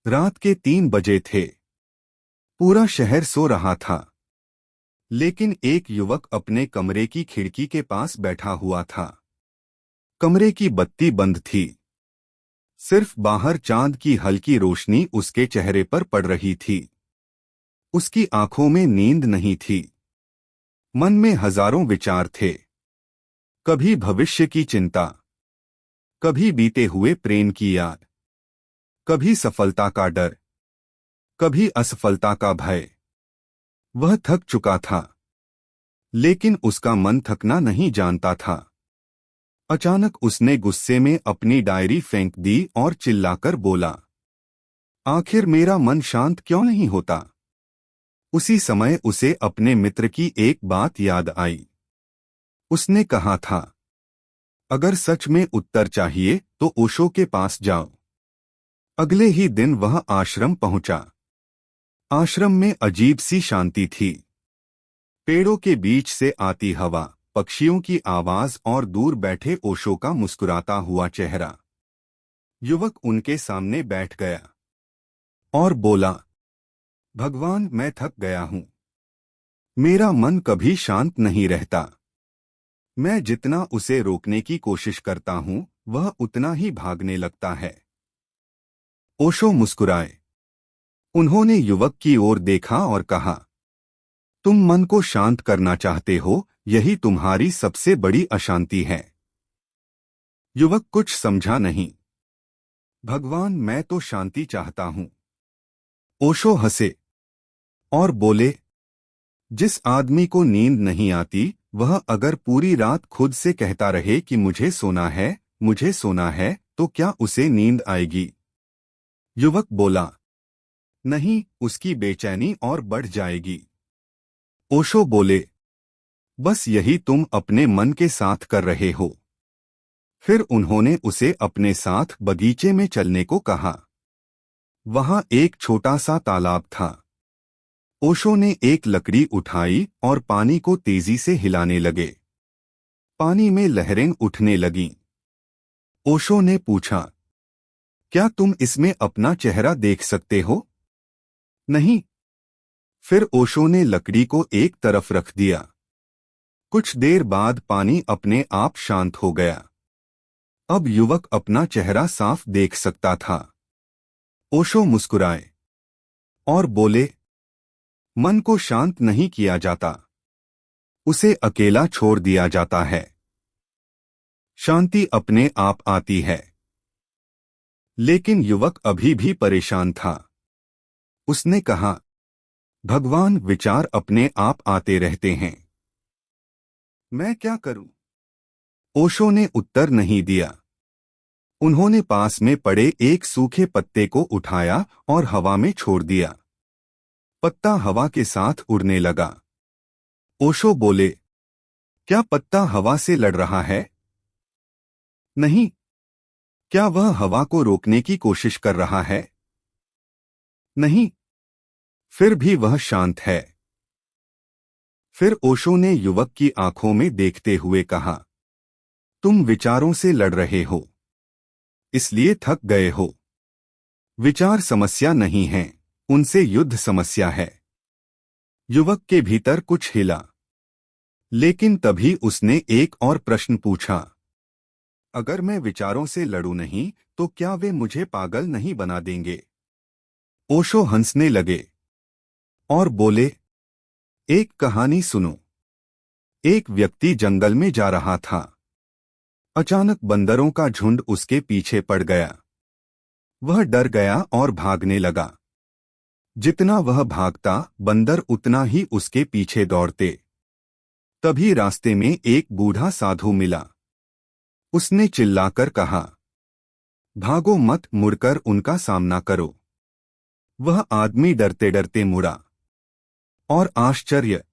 रात के 3 बजे थे। पूरा शहर सो रहा था, लेकिन एक युवक अपने कमरे की खिड़की के पास बैठा हुआ था। कमरे की बत्ती बंद थी। सिर्फ बाहर चांद की हल्की रोशनी उसके चेहरे पर पड़ रही थी। उसकी आंखों में नींद नहीं थी। मन में हजारों विचार थे। कभी भविष्य की चिंता, कभी बीते हुए प्रेम की याद, कभी सफलता का डर, कभी असफलता का भय। वह थक चुका था, लेकिन उसका मन थकना नहीं जानता था। अचानक उसने गुस्से में अपनी डायरी फेंक दी और चिल्लाकर बोला, आखिर मेरा मन शांत क्यों नहीं होता। उसी समय उसे अपने मित्र की एक बात याद आई। उसने कहा था, अगर सच में उत्तर चाहिए तो ओशो के पास जाओ। अगले ही दिन वह आश्रम पहुंचा। आश्रम में अजीब सी शांति थी। पेड़ों के बीच से आती हवा, पक्षियों की आवाज और दूर बैठे ओशो का मुस्कुराता हुआ चेहरा। युवक उनके सामने बैठ गया और बोला, भगवान, मैं थक गया हूं। मेरा मन कभी शांत नहीं रहता। मैं जितना उसे रोकने की कोशिश करता हूं, वह उतना ही भागने लगता है। ओशो मुस्कुराए। उन्होंने युवक की ओर देखा और कहा, तुम मन को शांत करना चाहते हो, यही तुम्हारी सबसे बड़ी अशांति है। युवक कुछ समझा नहीं। भगवान, मैं तो शांति चाहता हूं। ओशो हंसे और बोले, जिस आदमी को नींद नहीं आती, वह अगर पूरी रात खुद से कहता रहे कि मुझे सोना है, मुझे सोना है, तो क्या उसे नींद आएगी। युवक बोला, नहीं, उसकी बेचैनी और बढ़ जाएगी। ओशो बोले, बस यही तुम अपने मन के साथ कर रहे हो। फिर उन्होंने उसे अपने साथ बगीचे में चलने को कहा। वहां एक छोटा सा तालाब था। ओशो ने एक लकड़ी उठाई और पानी को तेजी से हिलाने लगे। पानी में लहरें उठने लगीं। ओशो ने पूछा, क्या तुम इसमें अपना चेहरा देख सकते हो? नहीं। फिर ओशो ने लकड़ी को एक तरफ रख दिया। कुछ देर बाद पानी अपने आप शांत हो गया। अब युवक अपना चेहरा साफ देख सकता था। ओशो मुस्कुराए और बोले, मन को शांत नहीं किया जाता, उसे अकेला छोड़ दिया जाता है। शांति अपने आप आती है। लेकिन युवक अभी भी परेशान था। उसने कहा, भगवान, विचार अपने आप आते रहते हैं। मैं क्या करूं? ओशो ने उत्तर नहीं दिया। उन्होंने पास में पड़े एक सूखे पत्ते को उठाया और हवा में छोड़ दिया। पत्ता हवा के साथ उड़ने लगा। ओशो बोले, क्या पत्ता हवा से लड़ रहा है? नहीं। क्या वह हवा को रोकने की कोशिश कर रहा है? नहीं। फिर भी वह शांत है। फिर ओशो ने युवक की आंखों में देखते हुए कहा, तुम विचारों से लड़ रहे हो, इसलिए थक गए हो। विचार समस्या नहीं है, उनसे युद्ध समस्या है। युवक के भीतर कुछ हिला। लेकिन तभी उसने एक और प्रश्न पूछा, अगर मैं विचारों से लड़ूं नहीं, तो क्या वे मुझे पागल नहीं बना देंगे? ओशो हंसने लगे और बोले, एक कहानी सुनो। एक व्यक्ति जंगल में जा रहा था। अचानक बंदरों का झुंड उसके पीछे पड़ गया। वह डर गया और भागने लगा। जितना वह भागता, बंदर उतना ही उसके पीछे दौड़ते। तभी रास्ते में एक बूढ़ा साधु मिला। उसने चिल्लाकर कहा, भागो मत, मुड़कर उनका सामना करो। वह आदमी डरते डरते मुड़ा। और आश्चर्य,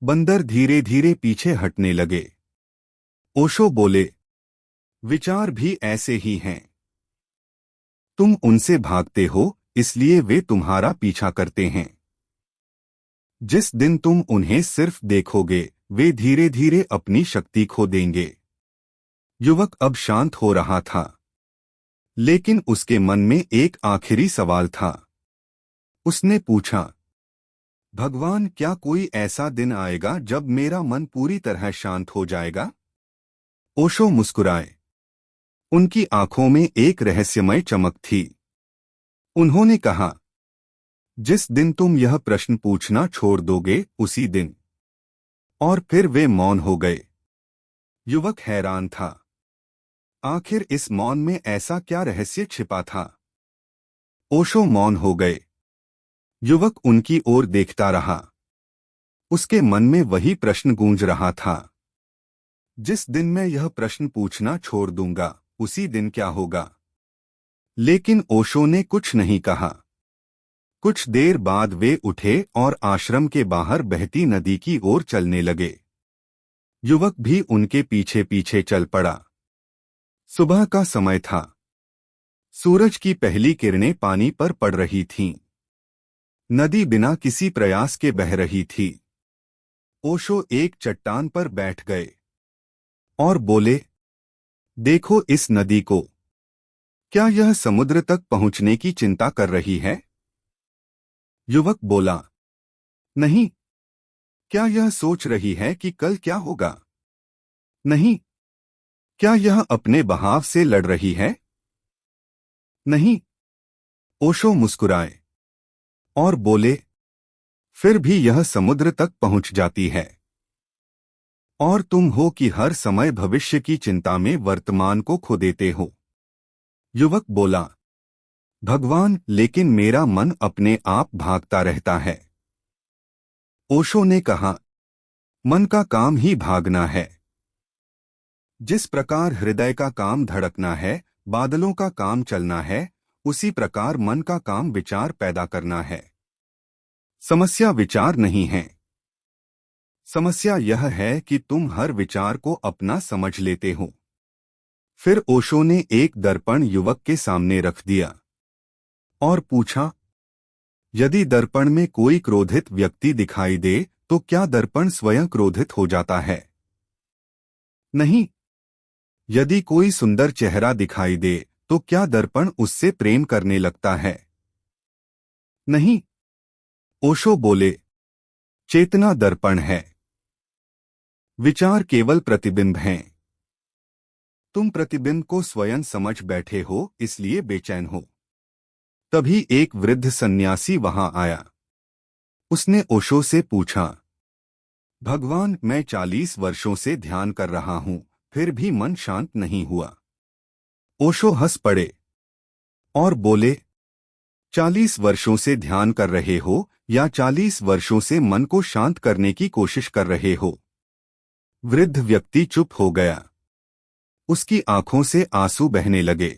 बंदर धीरे धीरे पीछे हटने लगे। ओशो बोले, विचार भी ऐसे ही हैं। तुम उनसे भागते हो, इसलिए वे तुम्हारा पीछा करते हैं। जिस दिन तुम उन्हें सिर्फ देखोगे, वे धीरे धीरे अपनी शक्ति खो देंगे। युवक अब शांत हो रहा था। लेकिन उसके मन में एक आखिरी सवाल था। उसने पूछा, भगवान, क्या कोई ऐसा दिन आएगा जब मेरा मन पूरी तरह शांत हो जाएगा? ओशो मुस्कुराए। उनकी आंखों में एक रहस्यमय चमक थी। उन्होंने कहा, जिस दिन तुम यह प्रश्न पूछना छोड़ दोगे उसी दिन। और फिर वे मौन हो गए। युवक हैरान था। आखिर इस मौन में ऐसा क्या रहस्य छिपा था? ओशो मौन हो गए। युवक उनकी ओर देखता रहा। उसके मन में वही प्रश्न गूंज रहा था। जिस दिन मैं यह प्रश्न पूछना छोड़ दूंगा उसी दिन क्या होगा? लेकिन ओशो ने कुछ नहीं कहा। कुछ देर बाद वे उठे और आश्रम के बाहर बहती नदी की ओर चलने लगे। युवक भी उनके पीछे पीछे चल पड़ा। सुबह का समय था। सूरज की पहली किरणें पानी पर पड़ रही थीं। नदी बिना किसी प्रयास के बह रही थी। ओशो एक चट्टान पर बैठ गए और बोले, देखो इस नदी को। क्या यह समुद्र तक पहुंचने की चिंता कर रही है? युवक बोला, नहीं। क्या यह सोच रही है कि कल क्या होगा? नहीं। क्या यह अपने बहाव से लड़ रही है? नहीं। ओशो मुस्कुराए और बोले, फिर भी यह समुद्र तक पहुंच जाती है। और तुम हो कि हर समय भविष्य की चिंता में वर्तमान को खो देते हो। युवक बोला, भगवान, लेकिन मेरा मन अपने आप भागता रहता है। ओशो ने कहा, मन का काम ही भागना है। जिस प्रकार हृदय का काम धड़कना है, बादलों का काम चलना है, उसी प्रकार मन का काम विचार पैदा करना है। समस्या विचार नहीं है। समस्या यह है कि तुम हर विचार को अपना समझ लेते हो। फिर ओशो ने एक दर्पण युवक के सामने रख दिया और पूछा, यदि दर्पण में कोई क्रोधित व्यक्ति दिखाई दे तो क्या दर्पण स्वयं क्रोधित हो जाता है? नहीं। यदि कोई सुंदर चेहरा दिखाई दे तो क्या दर्पण उससे प्रेम करने लगता है? नहीं। ओशो बोले, चेतना दर्पण है। विचार केवल प्रतिबिंब हैं। तुम प्रतिबिंब को स्वयं समझ बैठे हो, इसलिए बेचैन हो। तभी एक वृद्ध सन्यासी वहां आया। उसने ओशो से पूछा, भगवान, मैं 40 वर्षों से ध्यान कर रहा हूं, फिर भी मन शांत नहीं हुआ। ओशो हंस पड़े और बोले, 40 वर्षों से ध्यान कर रहे हो या 40 वर्षों से मन को शांत करने की कोशिश कर रहे हो? वृद्ध व्यक्ति चुप हो गया। उसकी आंखों से आंसू बहने लगे।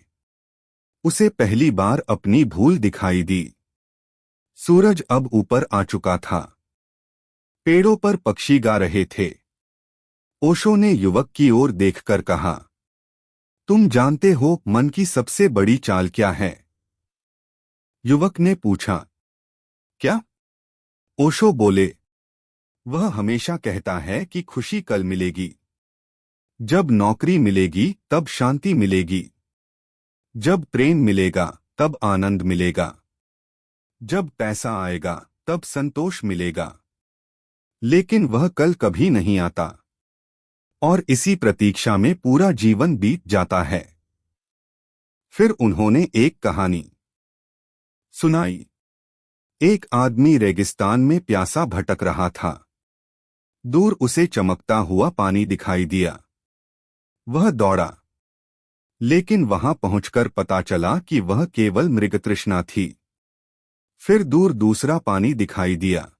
उसे पहली बार अपनी भूल दिखाई दी। सूरज अब ऊपर आ चुका था। पेड़ों पर पक्षी गा रहे थे। ओशो ने युवक की ओर देखकर कहा, तुम जानते हो मन की सबसे बड़ी चाल क्या है? युवक ने पूछा, क्या? ओशो बोले, वह हमेशा कहता है कि खुशी कल मिलेगी। जब नौकरी मिलेगी तब शांति मिलेगी। जब प्रेम मिलेगा तब आनंद मिलेगा। जब पैसा आएगा तब संतोष मिलेगा। लेकिन वह कल कभी नहीं आता। और इसी प्रतीक्षा में पूरा जीवन बीत जाता है। फिर उन्होंने एक कहानी सुनाई। एक आदमी रेगिस्तान में प्यासा भटक रहा था। दूर उसे चमकता हुआ पानी दिखाई दिया। वह दौड़ा, लेकिन वहां पहुंचकर पता चला कि वह केवल मृगतृष्णा थी। फिर दूर दूसरा पानी दिखाई दिया।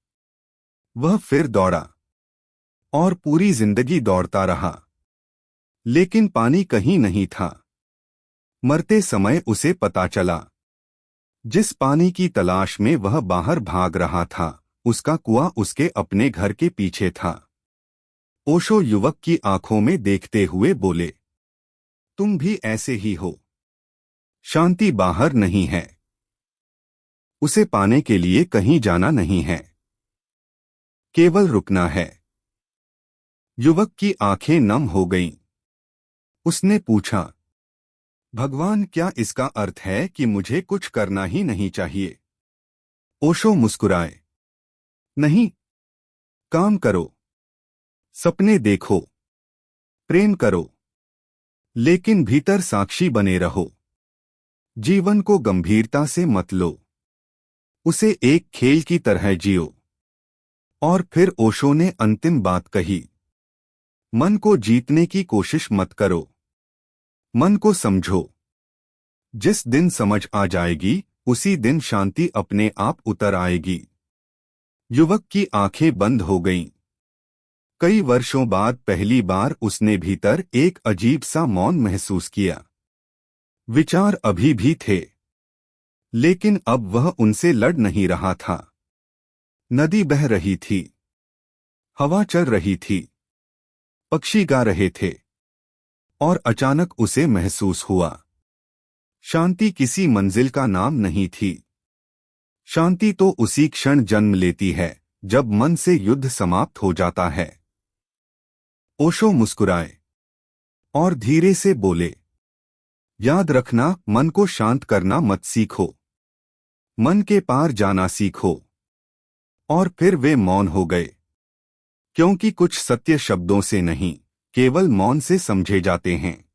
वह फिर दौड़ा और पूरी जिंदगी दौड़ता रहा, लेकिन पानी कहीं नहीं था। मरते समय उसे पता चला, जिस पानी की तलाश में वह बाहर भाग रहा था, उसका कुआं उसके अपने घर के पीछे था। ओशो युवक की आंखों में देखते हुए बोले, तुम भी ऐसे ही हो। शांति बाहर नहीं है। उसे पाने के लिए कहीं जाना नहीं है, केवल रुकना है। युवक की आंखें नम हो गईं। उसने पूछा, भगवान, क्या इसका अर्थ है कि मुझे कुछ करना ही नहीं चाहिए? ओशो मुस्कुराए। नहीं, काम करो, सपने देखो, प्रेम करो, लेकिन भीतर साक्षी बने रहो। जीवन को गंभीरता से मत लो, उसे एक खेल की तरह जियो। और फिर ओशो ने अंतिम बात कही, मन को जीतने की कोशिश मत करो, मन को समझो। जिस दिन समझ आ जाएगी उसी दिन शांति अपने आप उतर आएगी। युवक की आंखें बंद हो गईं। कई वर्षों बाद पहली बार उसने भीतर एक अजीब सा मौन महसूस किया। विचार अभी भी थे, लेकिन अब वह उनसे लड़ नहीं रहा था। नदी बह रही थी, हवा चल रही थी, पक्षी गा रहे थे, और अचानक उसे महसूस हुआ, शांति किसी मंजिल का नाम नहीं थी। शांति तो उसी क्षण जन्म लेती है जब मन से युद्ध समाप्त हो जाता है। ओशो मुस्कुराए और धीरे से बोले, याद रखना, मन को शांत करना मत सीखो, मन के पार जाना सीखो। और फिर वे मौन हो गए, क्योंकि कुछ सत्य शब्दों से नहीं, केवल मौन से समझे जाते हैं।